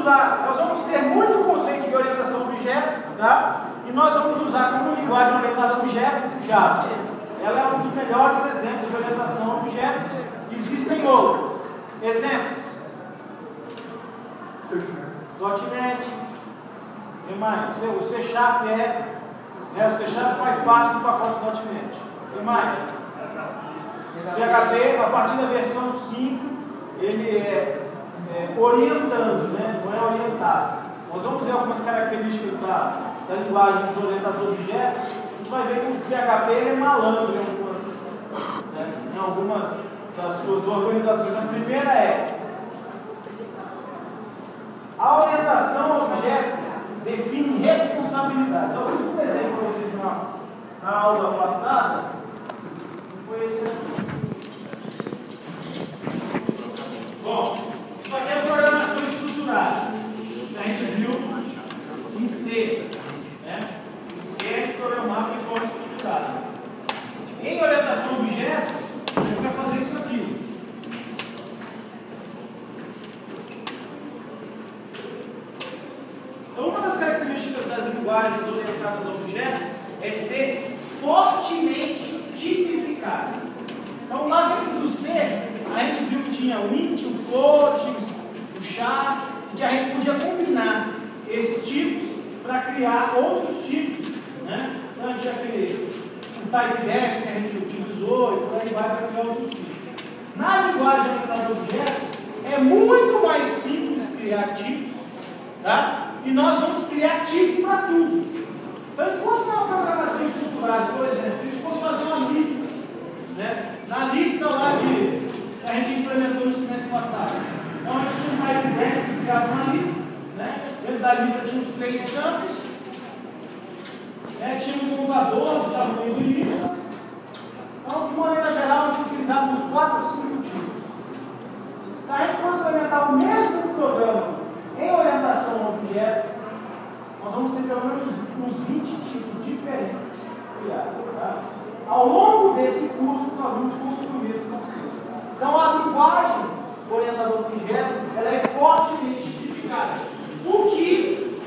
vamos ter muito conceito de orientação a objeto, tá? E nós vamos usar como linguagem orientada a objeto Java. Ela é um dos melhores exemplos de orientação a objeto. Existem outros. Exemplos: .NET. O que mais? O C# o C# faz parte do pacote .NET. O que mais? PHP, a partir da versão 5, ele é orientando, né? Não é orientado. Nós vamos ver algumas características da linguagem dos orientadores de objetos. A gente vai ver que o PHP ele é malandro em algumas das suas organizações. A primeira é a orientação ao objeto define responsabilidades. Eu fiz um desenho para vocês na aula passada, que foi esse aqui. Bom, isso aqui é programação estruturada. A gente viu em C. Né? Em C a gente programava de forma estruturada. Em orientação ao objeto, a gente vai fazer isso aqui. Então, uma das características das linguagens orientadas ao objeto é ser fortemente tipificada. Então, lá dentro do C, a gente viu que tinha o int, o float, o char, que a gente podia combinar esses tipos para criar outros tipos. Né? Então, a gente já criou o typedef que a gente utilizou e por aí vai para criar outros tipos. Na linguagem orientada ao objeto, é muito mais simples criar tipos, tá? E nós vamos criar tipo para tudo. Então, enquanto é uma programação estruturada, por exemplo, se a gente fosse fazer uma lista, né? Na lista lá que a gente implementou no semestre passado, então a gente tinha um typedef que criava uma lista, né? Dentro da lista tinha os 3 campos, né? Tinha um contador do tamanho de lista. Então, de maneira geral, a gente utilizava uns 4 ou 5 tipos. Se a gente for implementar o mesmo programa em orientação ao objeto, nós vamos ter pelo menos uns 20 tipos diferentes criados. Tá? Ao longo desse curso, nós vamos construir esse conceito. Então, a linguagem orientada ao objeto, ela é fortemente tipificada. O que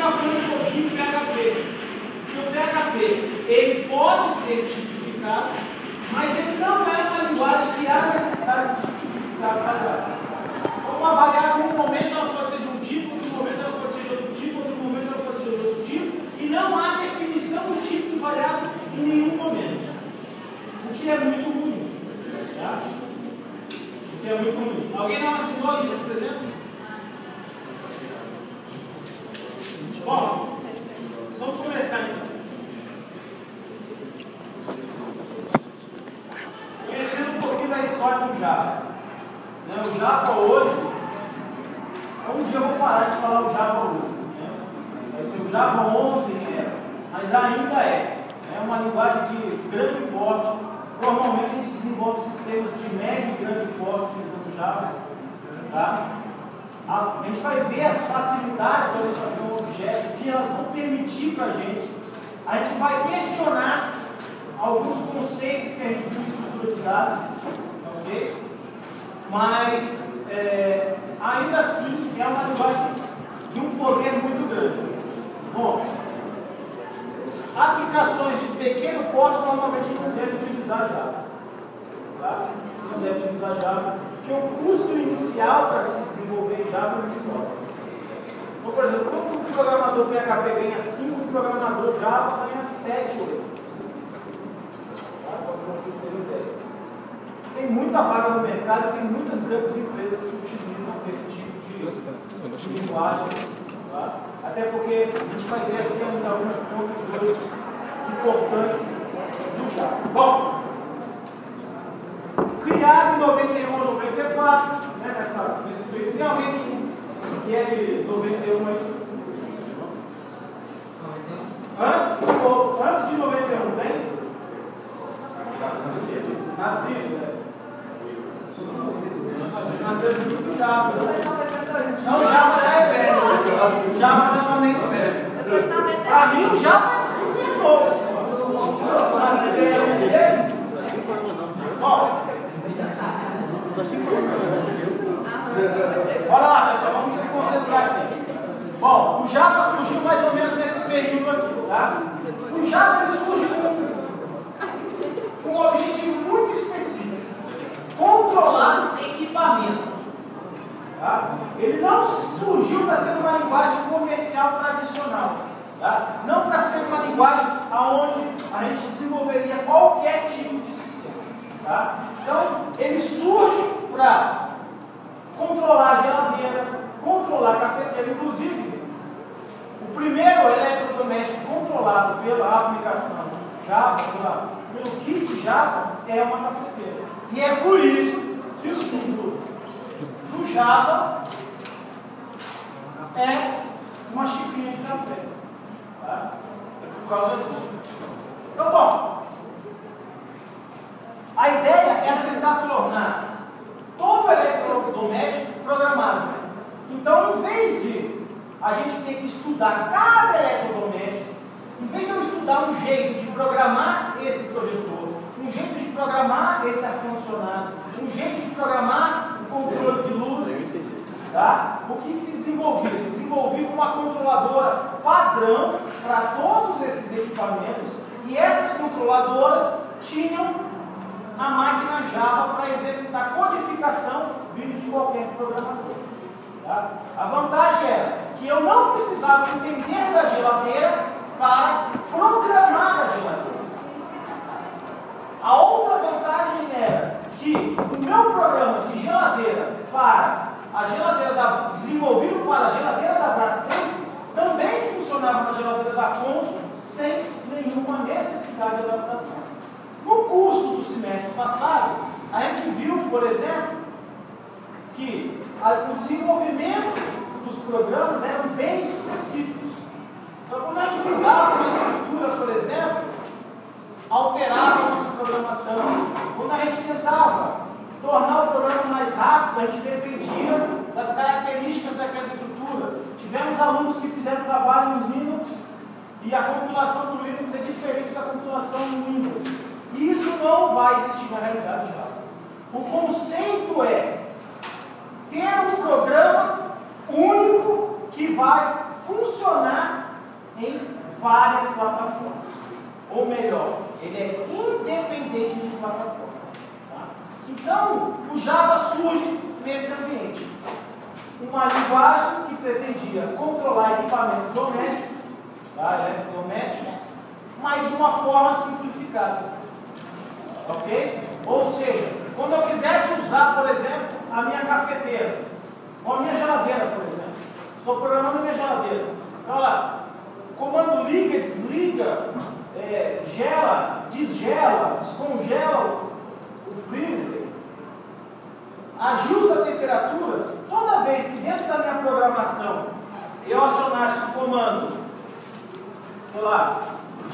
aprende um pouquinho de PHP. Porque o PHP, ele pode ser tipificado, mas ele não é uma linguagem que há necessidade de tipificar as variáveis. Uma variável, em um momento ela pode ser de um tipo, em outro momento ela pode ser de outro tipo, em outro momento ela pode ser de outro tipo, e não há definição do tipo de variável em nenhum momento. O que é muito ruim. Tá? O que é muito ruim. Alguém não assinou a lista de presença? Bom, vamos começar então. Conhecendo um pouquinho da história do Java. O Java hoje, um dia eu vou parar de falar o Java hoje. Né? Vai ser o Java ontem, mas ainda é. É uma linguagem de grande porte. Normalmente a gente desenvolve sistemas de médio e grande porte utilizando Java. Tá? A gente vai ver as facilidades da orientação ao objeto, que elas vão permitir para a gente. A gente vai questionar alguns conceitos que a gente viu em estrutura de dados. Ok? Mas, ainda assim, é uma linguagem de um poder muito grande. Bom, aplicações de pequeno porte normalmente não devem utilizar Java. Tá? Não devem utilizar Java, porque o custo inicial para se desenvolver Java é muito alto. Então, por exemplo, quando o programador PHP ganha 5, o programador Java ganha 7 ou 8. Tá? Só para vocês terem ideia. Tem muita vaga no mercado e tem muitas grandes empresas que utilizam esse tipo de linguagem. Tá? Até porque a gente vai ver aqui alguns pontos hoje importantes do Java. Bom, criado em 91 ou 94, né, nesse período, tem alguém que é de 91 aí? Antes de 91, tem? Nascido, né? Vocês nasceram tudo Java. Não, Java já é velho. Java já também é velho. Para mim, o Java é super novo. Ó, Bora lá, pessoal, vamos se concentrar aqui. Bom, o Java surgiu mais ou menos nesse período aqui, tá? O Java surge com um objetivo muito específico: controlar equipamentos. Tá? Ele não surgiu para ser uma linguagem comercial tradicional, tá? Não para ser uma linguagem onde a gente desenvolveria qualquer tipo de sistema. Tá? Então, ele surge para controlar a geladeira, controlar a cafeteira. Inclusive, o primeiro eletrodoméstico controlado pela aplicação Java, pelo kit Java, é uma cafeteira. E é por isso que o símbolo do Java é uma xicrinha de café. Tá? É por causa disso. Então, bom, a ideia era tentar tornar todo eletrodoméstico programável. Então, em vez de a gente ter que estudar cada eletrodoméstico, em vez de eu estudar um jeito de programar esse projetor, um jeito de programar esse ar-condicionado, um jeito de programar o controle de luzes, tá? O que se desenvolvia? Se desenvolvia uma controladora padrão para todos esses equipamentos, e essas controladoras tinham a máquina Java para executar codificação vindo de qualquer programador. Tá? A vantagem era que eu não precisava entender da geladeira para programar a geladeira. A outra vantagem era que o meu programa de geladeira para a geladeira desenvolvido para a geladeira da Brastemp também funcionava na geladeira da Consul sem nenhuma necessidade de adaptação. No curso do semestre passado, a gente viu, por exemplo, que o desenvolvimento dos programas eram bem específicos. Então, quando a gente mudava uma estrutura, por exemplo, alterava a nossa programação. Quando a gente tentava tornar o programa mais rápido, a gente dependia das características daquela estrutura. Tivemos alunos que fizeram trabalho no Linux e a compilação do Linux é diferente da compilação no Windows. E isso não vai existir na realidade já. O conceito é ter um programa único que vai funcionar em várias plataformas. Ou melhor, ele é independente de plataforma. Tá? Então, o Java surge nesse ambiente. Uma linguagem que pretendia controlar equipamentos domésticos, tá? Eletrodomésticos, mas de uma forma simplificada. Ok? Ou seja, quando eu quisesse usar, por exemplo, a minha cafeteira, ou a minha geladeira, por exemplo, estou programando a minha geladeira. Então, olha lá, o comando liga, desliga, gela, desgela, descongela o freezer, ajusta a temperatura. Toda vez que dentro da minha programação eu acionasse o comando, sei lá,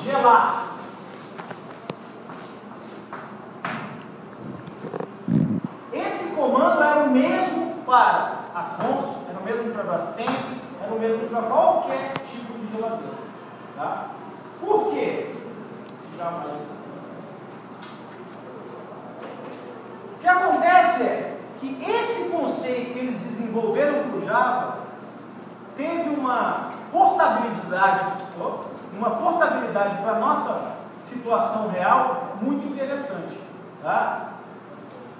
gelar, esse comando era o mesmo para a Consul, era o mesmo para a Brastemp, era o mesmo para qualquer tipo de geladeira. Tá? Por quê? O que acontece é que esse conceito que eles desenvolveram para o Java teve uma portabilidade para a nossa situação real muito interessante. Tá?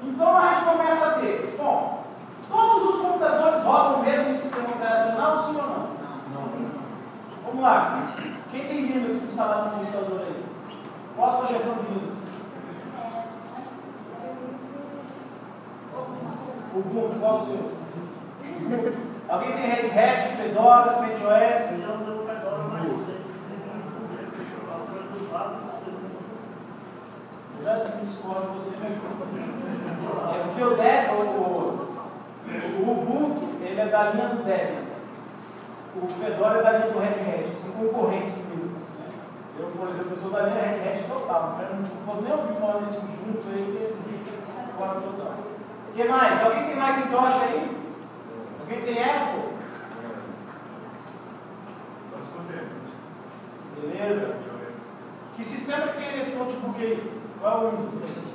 Então a gente começa a ter, bom, todos os computadores rodam o mesmo sistema operacional, sim ou não? Não. Vamos lá. Quem tem Linux instalado no computador aí? Qual a sua versão de Linux? Ubuntu, qual o seu? Alguém tem Red Hat, Fedora, CentOS? Eu não tenho Fedora, mas Eu já discordo de você mesmo. É porque o Ubuntu, ele é da linha do Debian. O Fedora é da linha do Red Hat, são concorrentes Linux. Né? Eu, por exemplo, sou da linha Red Hat total. Não posso nem ouvir falar desse Ubuntu aí, fora total. O que mais? Alguém tem Macintosh aí? Alguém tem Apple? Beleza. Que sistema que tem nesse notebook aí? Qual é o Windows?